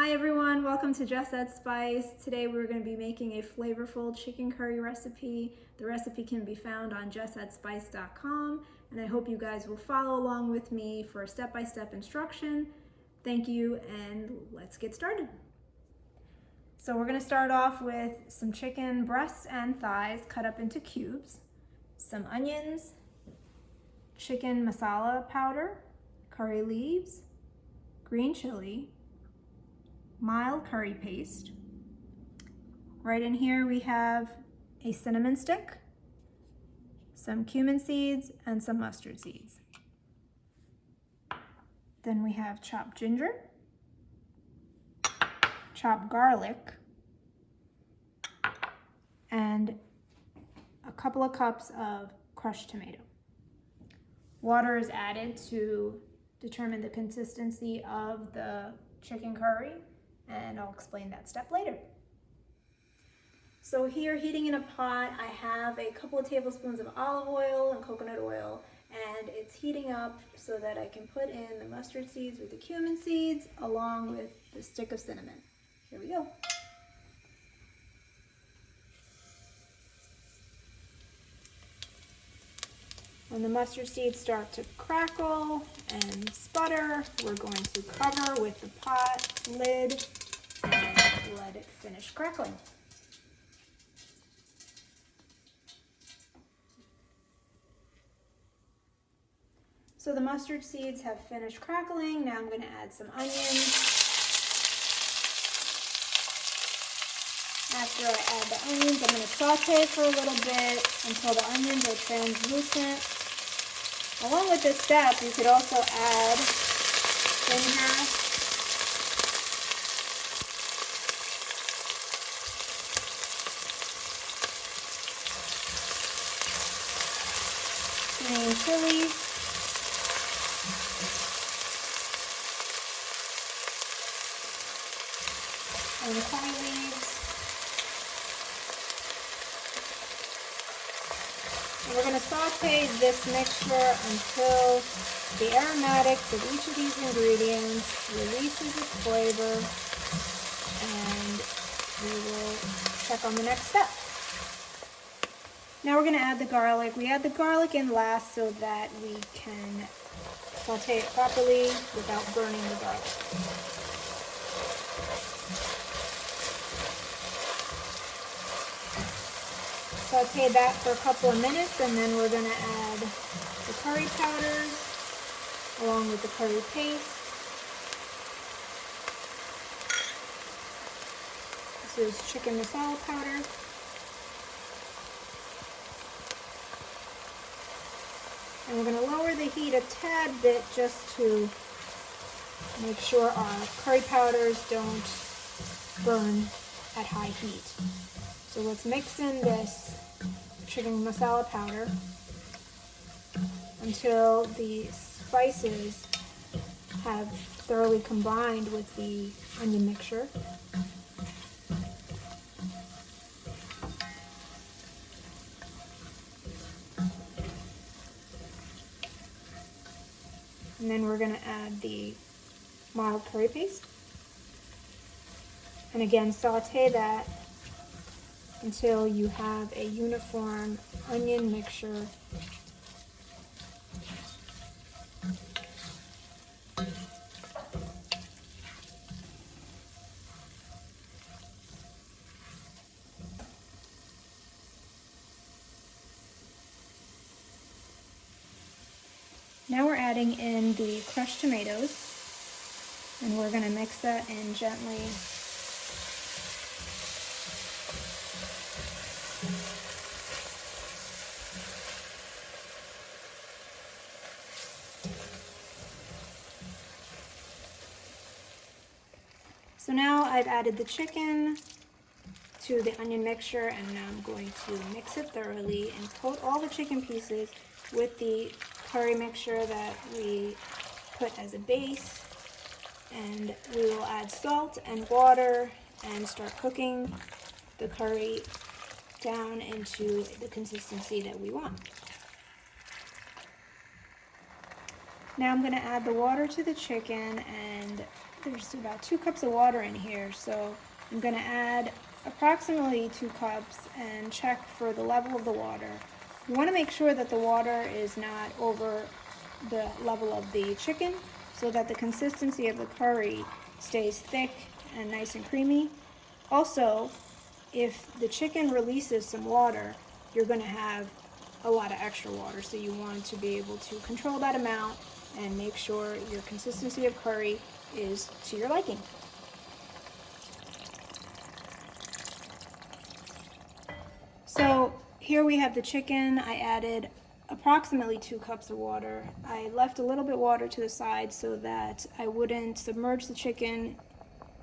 Hi everyone, welcome to Just Add Spice. Today we're going to be making a flavorful chicken curry recipe. The recipe can be found on justadspice.com, and I hope you guys will follow along with me for a step-by-step instruction. Thank you, and let's get started. So we're going to start off with some chicken breasts and thighs cut up into cubes, some onions, chicken masala powder, curry leaves, green chili, mild curry paste. Right in here we have a cinnamon stick, some cumin seeds, and some mustard seeds. Then we have chopped ginger, chopped garlic, and a couple of cups of crushed tomato. Water is added to determine the consistency of the chicken curry, and I'll explain that step later. So here, heating in a pot, I have a couple of tablespoons of olive oil and coconut oil, and it's heating up so that I can put in the mustard seeds with the cumin seeds along with the stick of cinnamon. Here we go. When the mustard seeds start to crackle and sputter, we're going to cover with the pot lid and let it finish crackling. So the mustard seeds have finished crackling. Now I'm going to add some onions. After I add the onions, I'm going to saute for a little bit until the onions are translucent. Along with this step, you could also add ginger, green chili, and curry leaves. And we're going to saute this mixture until the aromatics of each of these ingredients releases its flavor, and we will check on the next step. Now we're going to add the garlic. We add the garlic in last so that we can saute it properly without burning the garlic. Saute that for a couple of minutes, and then we're going to add the curry powders along with the curry paste. This is chicken masala powder. And we're going to lower the heat a tad bit just to make sure our curry powders don't burn at high heat. So let's mix in this chicken masala powder until the spices have thoroughly combined with the onion mixture. And then we're going to add the mild curry paste. And again, saute that until you have a uniform onion mixture. Now we're adding in the crushed tomatoes, and we're going to mix that in gently. So now I've added the chicken to the onion mixture, and now I'm going to mix it thoroughly and coat all the chicken pieces with the curry mixture that we put as a base. And we will add salt and water and start cooking the curry down into the consistency that we want. Now I'm gonna add the water to the chicken, and there's about 2 cups of water in here. So I'm gonna add approximately 2 cups and check for the level of the water. You wanna make sure that the water is not over the level of the chicken so that the consistency of the curry stays thick and nice and creamy. Also, if the chicken releases some water, you're gonna have a lot of extra water, so you want to be able to control that amount and make sure your consistency of curry is to your liking. So here we have the chicken. I added approximately 2 cups of water. I left a little bit water to the side so that I wouldn't submerge the chicken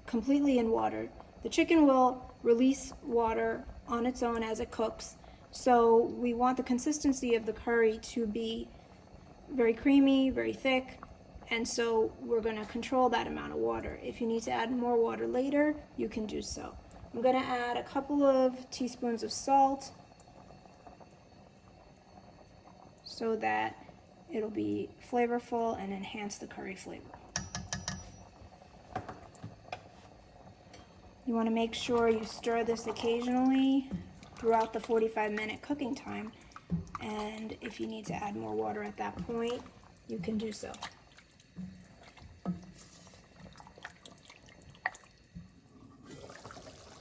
completely in water. The chicken will release water on its own as it cooks, so we want the consistency of the curry to be very creamy, very thick, and so we're going to control that amount of water. If you need to add more water later, you can do so. I'm going to add a couple of teaspoons of salt so that it'll be flavorful and enhance the curry flavor. You want to make sure you stir this occasionally throughout the 45-minute cooking time, and if you need to add more water at that point, you can do so.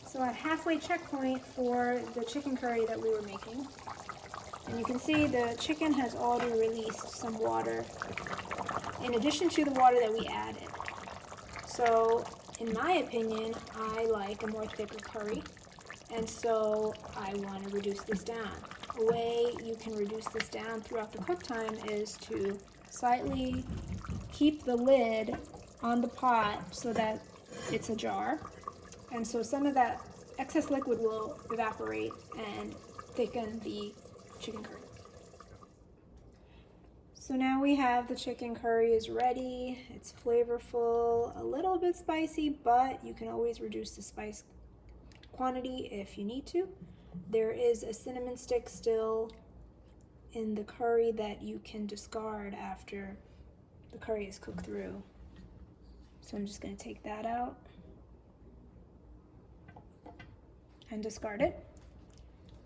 So at halfway checkpoint for the chicken curry that we were making, and you can see the chicken has already released some water in addition to the water that we added. So in my opinion, I like a more thicker curry, and so I want to reduce this down. A way you can reduce this down throughout the cook time is to slightly keep the lid on the pot so that it's ajar, and so some of that excess liquid will evaporate and thicken the chicken curry. So now we have the chicken curry is ready. It's flavorful, a little bit spicy, but you can always reduce the spice quantity if you need to. There is a cinnamon stick still in the curry that you can discard after the curry is cooked through. So I'm just going to take that out and discard it.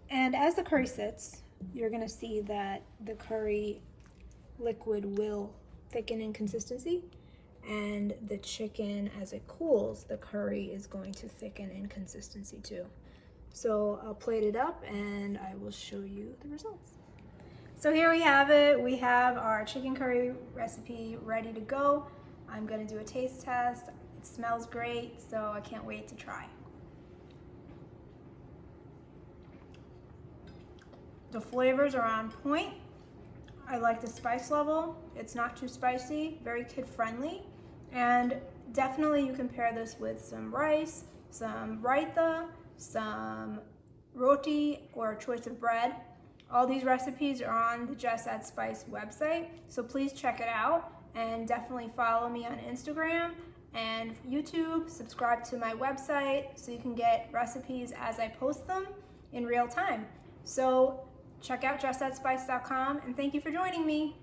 And as the curry sits, you're going to see that the curry liquid will thicken in consistency, and the chicken, as it cools, the curry is going to thicken in consistency too. So I'll plate it up and I will show you the results. So here we have it. We have our chicken curry recipe ready to go. I'm going to do a taste test. It smells great, so I can't wait to try. The flavors are on point. I like the spice level. It's not too spicy, very kid friendly, and definitely you can pair this with some rice, some Raita, some Roti, or a choice of bread. All these recipes are on the Just Add Spice website, so please check it out, and definitely follow me on Instagram and YouTube. Subscribe to my website so you can get recipes as I post them in real time. So check out justaddspice.com, and thank you for joining me.